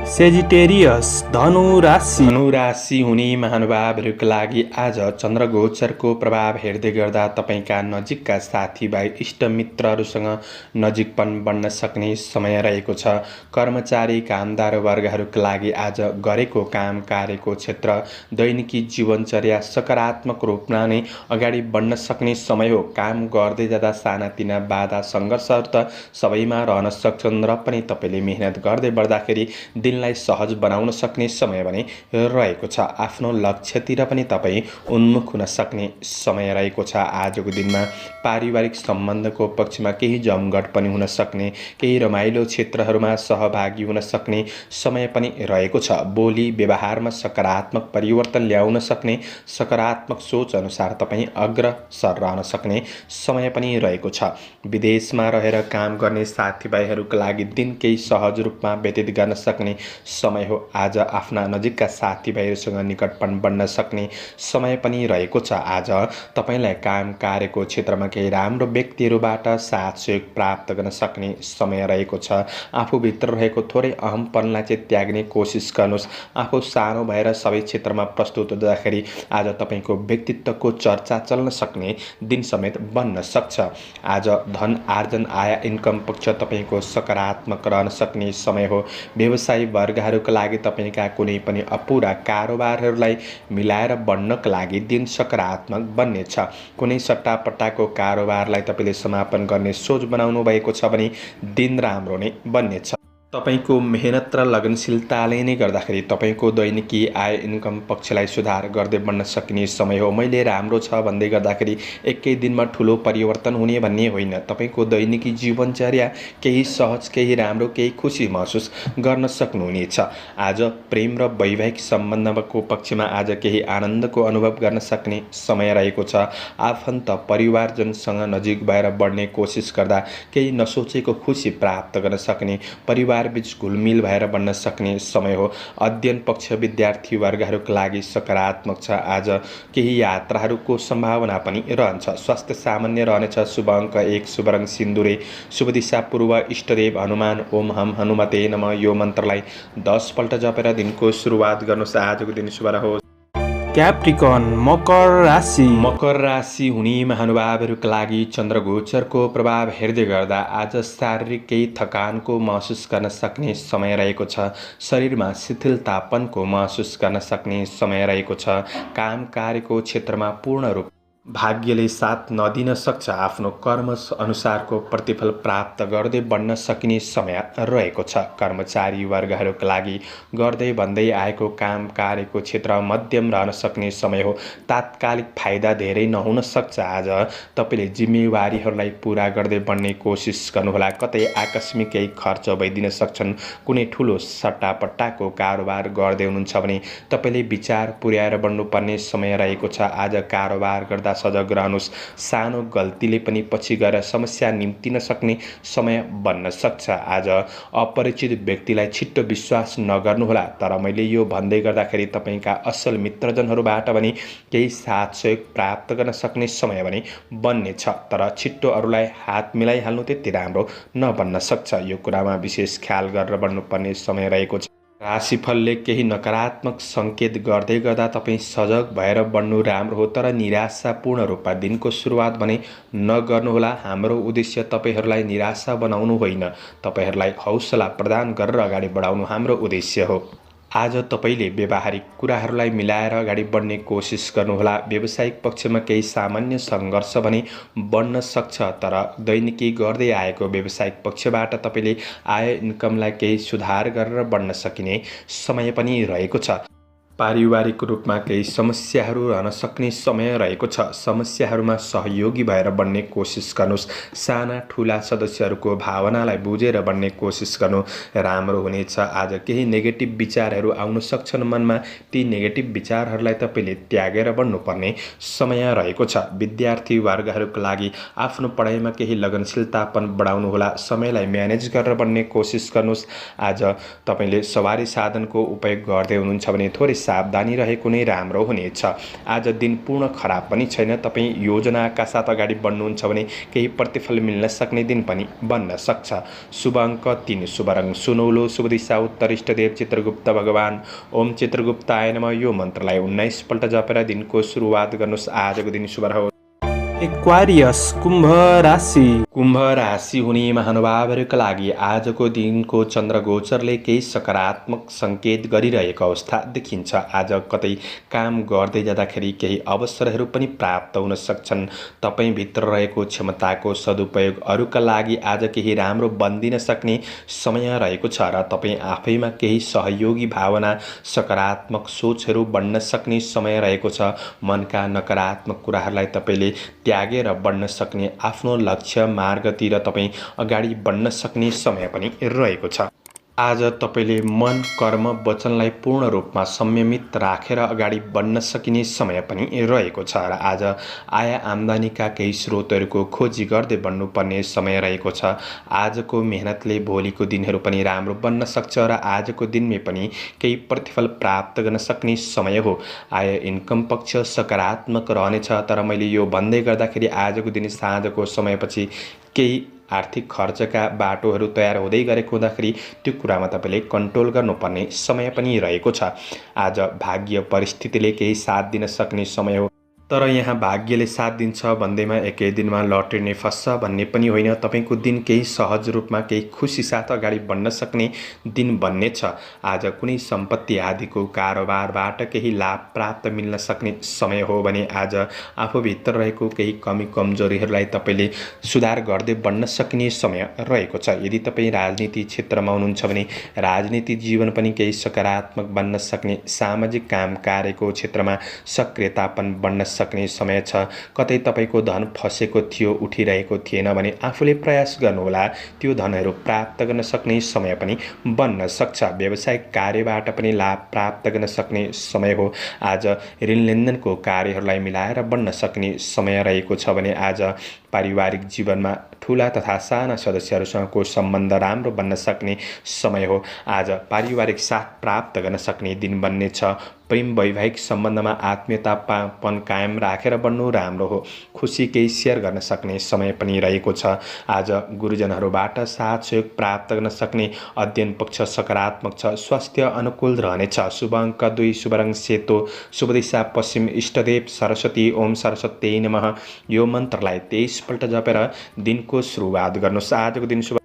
सेजिटेरियस धनु राशि। धनु राशि हुने महानुभावहरूका लागि आज चन्द्रगोचरको प्रभाव हेर्दै गर्दा तपाईँका नजिकका साथीभाइ इष्टमित्रहरूसँग नजिकपन बढ्न सक्ने समय रहेको छ। कर्मचारी कामदार वर्गहरूका लागि आज गरेको काम कार्यको क्षेत्र दैनिकी जीवनचर्या सकारात्मक रूपमा नै अगाडि बढ्न सक्ने समय हो। काम गर्दै जाँदा सानातिना बाधा सङ्घर्षहरू त सबैमा रहन सक्छन् र पनि तपाईँले मेहनत गर्दै बढ्दाखेरि दिनलाई सहज बनाउन सक्ने समय भने रहेको छ। आफ्नो लक्ष्यतिर पनि तपाईँ उन्मुख हुन सक्ने समय रहेको छ। आजको दिनमा पारिवारिक सम्बन्धको पक्षमा केही जमघट पनि हुन सक्ने, केही रमाइलो क्षेत्रहरूमा सहभागी हुन सक्ने समय पनि रहेको छ। बोली व्यवहारमा सकारात्मक परिवर्तन ल्याउन सक्ने, सकारात्मक सोच अनुसार तपाईँ अग्रसर रहन सक्ने समय पनि रहेको छ। विदेशमा रहेर काम गर्ने साथीभाइहरूका लागि दिन केही सहज रूपमा व्यतीत गर्न सक्ने समय हो। आज आफ्ना नजिकका साथीभाइहरूसँग निकटपन बढ्न सक्ने समय पनि रहेको छ। आज तपाईँलाई काम कार्यको क्षेत्रमा केही राम्रो व्यक्तिहरूबाट साथ सहयोग प्राप्त गर्न सक्ने समय रहेको छ। आफूभित्र रहेको थोरै अहमपनलाई चाहिँ त्याग्ने कोसिस गर्नुहोस्। आफू सानो भएर सबै क्षेत्रमा प्रस्तुत हुँदाखेरि आज तपाईँको व्यक्तित्वको चर्चा चल्न सक्ने दिन समेत बन्न सक्छ। आज धन आर्जन आय इन्कम पक्ष तपाईँको सकारात्मक रहन सक्ने समय हो। व्यवसायी वर्गहरूका लागि तपाईँका कुनै पनि अपुरा कारोबारहरूलाई मिलाएर बढ्नका लागि दिन सकारात्मक बन्नेछ। कुनै सट्टापट्टाको कारोबारलाई तपाईँले समापन गर्ने सोच बनाउनु भएको छ भने दिन राम्रो नै बन्नेछ। तपाईँको मेहनत र लगनशीलताले नै गर्दाखेरि तपाईँको दैनिकी आय इन्कम पक्षलाई सुधार गर्दै बढ्न सकिने समय हो। मैले राम्रो छ भन्दै गर्दाखेरि एकै दिनमा ठुलो परिवर्तन हुने भन्ने होइन। तपाईँको दैनिकी जीवनचर्या केही सहज, केही राम्रो, केही खुसी महसुस गर्न सक्नुहुनेछ। आज प्रेम र वैवाहिक सम्बन्धको पक्षमा आज केही आनन्दको अनुभव गर्न सक्ने समय रहेको छ। आफन्त परिवारजनसँग नजिक भएर बढ्ने कोसिस गर्दा केही नसोचेको खुसी प्राप्त गर्न सक्ने, परिवार बीच घुलमिल भएर बन्न सक्ने समय हो। अध्ययन पक्ष विद्यार्थी वर्गहरूका लागि सकारात्मक छ। आज केही यात्राहरूको सम्भावना पनि रहन्छ। स्वास्थ्य सामान्य रहनेछ। शुभ अङ्क 1, शुभ रङ सिन्दुरे, शुभ दिशा पूर्व, इष्टदेव हनुमान। ओम हम हनुमते नमः यो मन्त्रलाई 10 पल्ट जपेर दिनको सुरुवात गर्नुहोस्। आजको दिन शुभ रहोस्। क्याप्रिकन मकर राशि। मकर राशि हुने महानुभावहरूका लागि चन्द्रगोचरको प्रभाव हेर्दै गर्दा आज शारीरिक केही थकानको महसुस गर्न सक्ने समय रहेको छ। शरीरमा शिथिलतापनको महसुस गर्न सक्ने समय रहेको छ। काम कार्यको क्षेत्रमा पूर्ण रूप भाग्यले साथ नदिन सक्छ। आफ्नो कर्म अनुसारको प्रतिफल प्राप्त गर्दै बढ्न सकिने समय रहेको छ। कर्मचारी वर्गहरूका लागि गर्दै भन्दै आएको काम कार्यको क्षेत्र मध्यम रहन सक्ने समय हो। तात्कालिक फाइदा धेरै नहुन सक्छ। आज तपाईँले जिम्मेवारीहरूलाई पुरा गर्दै बढ्ने कोसिस गर्नुहोला। कतै आकस्मिक केही खर्च भइदिन सक्छन्। कुनै ठुलो सट्टापट्टाको कारोबार गर्दै हुनुहुन्छ भने तपाईँले विचार पुर्याएर बढ्नुपर्ने समय रहेको छ। आज कारोबार गर्दा सजग रहनुहोस्। सानो गल्तीले पनि पछि गएर समस्या निम्तिन सक्ने समय बन्न सक्छ। आज अपरिचित व्यक्तिलाई छिट्टो विश्वास नगर्नुहोला। तर मैले यो भन्दै गर्दाखेरि तपाईँका असल मित्रजनहरूबाट पनि केही साथ सहयोग प्राप्त गर्न सक्ने समय भने बन्नेछ। तर छिट्टो अरूलाई हात मिलाइहाल्नु त्यति राम्रो नबन्न सक्छ। यो कुरामा विशेष ख्याल गरेर बढ्नुपर्ने समय रहेको छ। राशिफलले केही नकारात्मक सङ्केत गर्दै गर्दा तपाईँ सजग भएर बढ्नु राम्रो हो। तर निराशापूर्ण रूपमा दिनको सुरुवात भने नगर्नुहोला। हाम्रो उद्देश्य तपाईँहरूलाई निराशा बनाउनु होइन, तपाईँहरूलाई हौसला प्रदान गरेर अगाडि बढाउनु हाम्रो उद्देश्य हो। आज तपाईँले व्यावहारिक कुराहरूलाई मिलाएर अगाडि बढ्ने कोसिस गर्नुहोला। व्यावसायिक पक्षमा केही सामान्य सङ्घर्ष भने बढ्न सक्छ, तर दैनिकी गर्दै आएको व्यावसायिक पक्षबाट तपाईँले आय इन्कमलाई केही सुधार गरेर बढ्न सकिने समय पनि रहेको छ। पारिवारिक रूपमा केही समस्याहरू रहन सक्ने समय रहेको छ। समस्याहरूमा सहयोगी भएर बढ्ने कोसिस गर्नुहोस्। साना ठुला सदस्यहरूको भावनालाई बुझेर बढ्ने कोसिस गर्नु राम्रो हुनेछ। आज केही नेगेटिभ विचारहरू आउन सक्छन् मनमा, ती नेगेटिभ विचारहरूलाई तपाईँले त्यागेर बढ्नुपर्ने समय रहेको छ। विद्यार्थी वर्गहरूको लागि आफ्नो पढाइमा केही लगनशीलतापन बढाउनुहोला। समयलाई म्यानेज गरेर बढ्ने कोसिस गर्नुहोस्। आज तपाईँले सवारी साधनको उपयोग गर्दै हुनुहुन्छ भने थोरै सावधानी रहेको नै राम्रो हुनेछ। आज दिन पूर्ण खराब पनि छैन। तपाईँ योजनाका साथ अगाडि बढ्नुहुन्छ भने केही प्रतिफल मिल्न सक्ने दिन पनि बन्न सक्छ। शुभ अङ्क 3, शुभ रङ सुनौलो, शुभ दिशा उत्तर, इष्टदेव चित्रगुप्त भगवान। ओम चित्रगुप्ताय नमः यो मन्त्रलाई 19 पल्ट जपेर दिनको सुरुवात गर्नुहोस्। आजको दिन शुभ रहोस्। एक्वारियस कुम्भ राशि। कुम्भ राशि हुने महानुभावहरूका लागि आजको दिनको चन्द्र गोचरले केही सकारात्मक सङ्केत गरिरहेको अवस्था देखिन्छ। आज कतै काम गर्दै जाँदाखेरि केही अवसरहरू पनि प्राप्त हुन सक्छन्। तपाईँभित्र रहेको क्षमताको सदुपयोग अरूका लागि आज केही राम्रो बनिदिन सक्ने समय रहेको छ र तपाईँ आफैमा केही सहयोगी भावना, सकारात्मक सोचहरू बढ्न सक्ने समय रहेको छ। मनका नकारात्मक कुराहरूलाई तपाईँले त्यागेर बढ्न सक्ने, आफ्नो लक्ष्य मार्गतिर तपाईँ अगाडि बढ्न सक्ने समय पनि रहेको छ। आज तपाईँले मन, कर्म, वचनलाई पूर्ण रूपमा संयमित राखेर अगाडि बढ्न सकिने समय पनि रहेको छ र आज आय आम्दानीका केही स्रोतहरूको खोजी गर्दै बढ्नुपर्ने समय रहेको छ। आजको मेहनतले भोलिको दिनहरू पनि राम्रो बन्न सक्छ र आजको दिनमै पनि केही प्रतिफल प्राप्त गर्न सक्ने समय हो। आय इन्कम पक्ष सकारात्मक रहनेछ, तर मैले यो भन्दै गर्दाखेरि आजको दिन साँझको समयपछि केही आर्थिक खर्चका बाटोहरू तयार हुँदै गरेको हुँदाखेरि त्यो कुरामा तपाईँले कन्ट्रोल गर्नुपर्ने समय पनि रहेको छ। आज भाग्य परिस्थितिले केही साथ दिन सक्ने समय हो, तर यहाँ भाग्यले साथ दिन्छ भन्दैमा एकै दिनमा लटरी नै फस्छ भन्ने पनि होइन। तपाईँको दिन केही सहज रूपमा केही खुसी साथ अगाडि बढ्न सक्ने दिन बन्नेछ। आज कुनै सम्पत्ति आदिको कारोबारबाट केही लाभ प्राप्त मिल्न सक्ने समय हो भने आज आफूभित्र रहेको केही कमी कमजोरीहरूलाई तपाईँले सुधार गर्दै बढ्न सक्ने समय रहेको छ। यदि तपाईँ राजनीति क्षेत्रमा हुनुहुन्छ भने राजनीति जीवन पनि केही सकारात्मक बन्न सक्ने, सामाजिक काम कार्यको क्षेत्रमा सक्रियतापन बढ्न सक्ने समय छ। कतै तपाईँको धन फसेको थियो, उठिरहेको थिएन भने आफूले प्रयास गर्नुहोला, त्यो धनहरू प्राप्त गर्न सक्ने समय पनि बन्न सक्छ। व्यावसायिक कार्यबाट पनि लाभ प्राप्त गर्न सक्ने समय हो। आज ऋण लेनदेनको कार्यहरूलाई मिलाएर बढ्न सक्ने समय रहेको छ भने आज पारिवारिक जीवनमा ठुला तथा साना सदस्यहरूसँगको सम्बन्ध राम्रो बन्न सक्ने समय हो। आज पारिवारिक साथ प्राप्त गर्न सक्ने दिन बन्नेछ। प्रेम वैवाहिक सम्बन्धमा आत्मीयतापन कायम राखेर बढ्नु राम्रो हो। खुसी केही सेयर गर्न सक्ने समय पनि रहेको छ। आज गुरुजनहरूबाट साथ सहयोग प्राप्त गर्न सक्ने, अध्ययन पक्ष सकारात्मक छ। स्वास्थ्य अनुकूल रहनेछ। शुभ अङ्क 2, शुभ रङ सेतो, शुभ दिशा पश्चिम, इष्टदेव सरस्वती। ओम सरस्वती नमः यो मन्त्रलाई 23 पल्ट जपेर दिनको सुरुवात गर्नुहोस्। आजको दिन शुभ।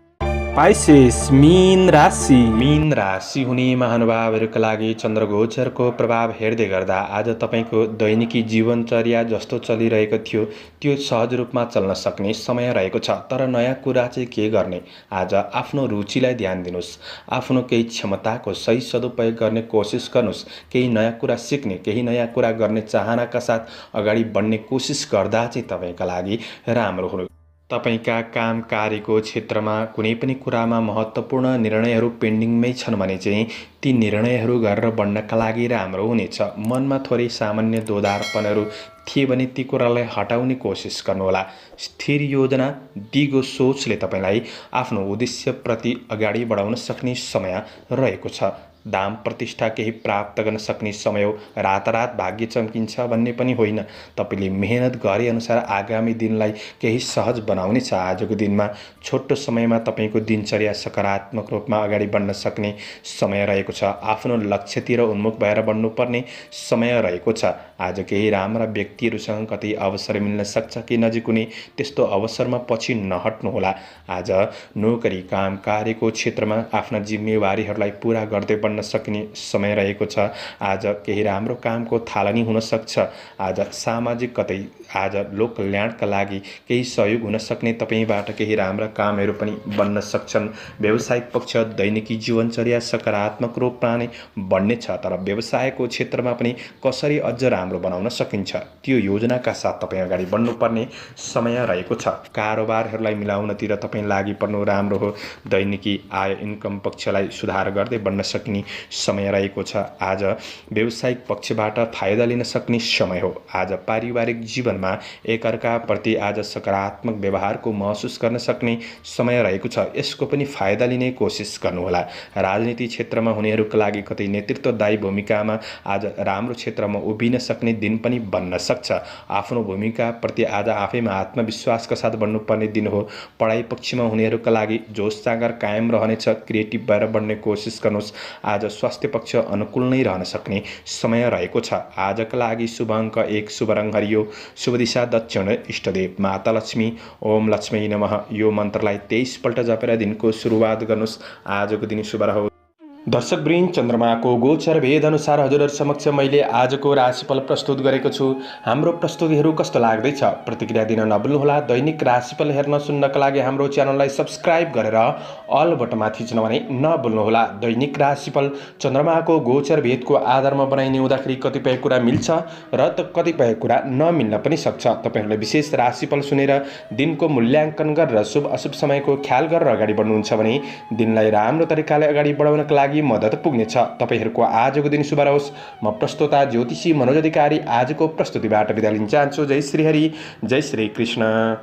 पाइसेस मीन राशि। मीन राशि हुने महानुभावहरूका लागि चन्द्रगोचरको प्रभाव हेर्दै गर्दा आज तपाईँको दैनिकी जीवनचर्या जस्तो चलिरहेको थियो त्यो सहज रूपमा चल्न सक्ने समय रहेको छ। तर नयाँ कुरा चाहिँ के गर्ने? आज आफ्नो रुचिलाई ध्यान दिनुहोस्। आफ्नो केही क्षमताको सही सदुपयोग गर्ने कोसिस गर्नुहोस्। केही नयाँ कुरा सिक्ने, केही नयाँ कुरा गर्ने चाहनाका साथ अगाडि बढ्ने कोसिस गर्दा चाहिँ तपाईँका लागि राम्रो हुनु। तपाईँका काम कार्यको क्षेत्रमा कुनै पनि कुरामा महत्त्वपूर्ण निर्णयहरू पेन्डिङमै छन् भने चाहिँ ती निर्णयहरू गरेर बढ्नका लागि राम्रो हुनेछ। मनमा थोरै सामान्य दोधारपनहरू थिए भने ती कुरालाई हटाउने कोसिस गर्नुहोला। स्थिर योजना, दिगो सोचले तपाईँलाई आफ्नो उद्देश्यप्रति अगाडि बढाउन सक्ने समय रहेको छ। दाम प्रतिष्ठा केही प्राप्त गर्न सक्ने समय हो। रातारात भाग्य चम्किन्छ भन्ने पनि होइन। तपाईँले मेहनत गरे अनुसार आगामी दिनलाई केही सहज बनाउनेछ। आजको दिनमा छोटो समयमा तपाईँको दिनचर्या सकारात्मक रूपमा अगाडि बढ्न सक्ने समय रहेको छ। आफ्नो लक्ष्यतिर उन्मुख भएर बढ्नुपर्ने समय रहेको छ। आज केही राम्रा व्यक्तिहरूसँग कतै अवसर मिल्न सक्छ कि नजिक कुनै त्यस्तो अवसरमा पछि नहट्नुहोला। आज नोकरी काम कार्यको क्षेत्रमा आफ्ना जिम्मेवारीहरूलाई पुरा गर्दै बन्न सकिने समय रहेको छ। आज केही राम्रो कामको थालनी हुन सक्छ। आज सामाजिक कतै आज लोक कल्याणका लागि केही सहयोग हुन सक्ने तपाईँबाट केही राम्रा कामहरू पनि बन्न सक्छन्। व्यावसायिक पक्ष दैनिकी जीवनचर्या सकारात्मक रूपमा नै बढ्नेछ, तर व्यवसायको क्षेत्रमा पनि कसरी अझ राम्रो बनाउन सकिन्छ त्यो योजनाका साथ तपाईँ अगाडि बढ्नुपर्ने समय रहेको छ। कारोबारहरूलाई मिलाउनतिर तपाईँ लागि पर्नु राम्रो हो। दैनिकी आय इन्कम पक्षलाई सुधार गर्दै बढ्न सकिने समय रहेको छ। आज व्यावसायिक पक्षबाट फाइदा लिन सक्ने समय हो। आज पारिवारिक जीवनमा एकअर्काप्रति आज सकारात्मक व्यवहारको महसुस गर्न सक्ने समय रहेको छ। यसको पनि फाइदा लिने कोसिस गर्नुहोला। राजनीति क्षेत्रमा हुनेहरूका लागि कतै नेतृत्वदायी भूमिकामा आज राम्रो क्षेत्रमा उभिन सक्ने दिन पनि बन्न सक्छ। आफ्नो भूमिकाप्रति आज आफैमा आत्मविश्वासका साथ बढ्नुपर्ने दिन हो। पढाइ पक्षमा हुनेहरूका लागि जोस जाँगर कायम रहनेछ। क्रिएटिभ भएर बढ्ने कोसिस गर्नुहोस्। आज स्वास्थ्य पक्ष अनुकूल नै रहन सक्ने समय रहेको छ। आजका लागि शुभ अङ्क 1, शुभ रङ हरियो, शुभ दिशा दक्षिण, इष्टदेव माता लक्ष्मी। ओम लक्ष्मी नमः यो मन्त्रलाई 23 पल्ट जपेर दिनको सुरुवात गर्नुहोस्। आजको दिन शुभ रहोस्। दर्शकवृन्द, चन्द्रमाको गोचर भेद अनुसार हजुरहरू समक्ष मैले आजको राशिफल प्रस्तुत गरेको छु। हाम्रो प्रस्तुतिहरू कस्तो लाग्दैछ प्रतिक्रिया दिन नभुल्नुहोला। दैनिक राशिफल हेर्न सुन्नका लागि हाम्रो च्यानललाई सब्स्क्राइब गरेर अल बटनमा थिच्न भने नभुल्नुहोला। दैनिक राशिफल चन्द्रमाको गोचर भेदको आधारमा बनाइने हुँदाखेरि कतिपय कुरा मिल्छ र कतिपय कुरा नमिल्न पनि सक्छ। तपाईँहरूले विशेष राशिफल सुनेर दिनको मूल्याङ्कन गरेर शुभ अशुभ समयको ख्याल गरेर अगाडि बढ्नुहुन्छ भने दिनलाई राम्रो तरिकाले अगाडि बढाउनका लागि मद्दत पुग्नेछ। तपाईहरूको आजको दिन शुभ रहोस्। म प्रस्तोता ज्योतिषी मनोज अधिकारी आजको प्रस्तुतिबाट बिदा लिन चाहन्छु। जय श्री हरि, जय श्री कृष्ण।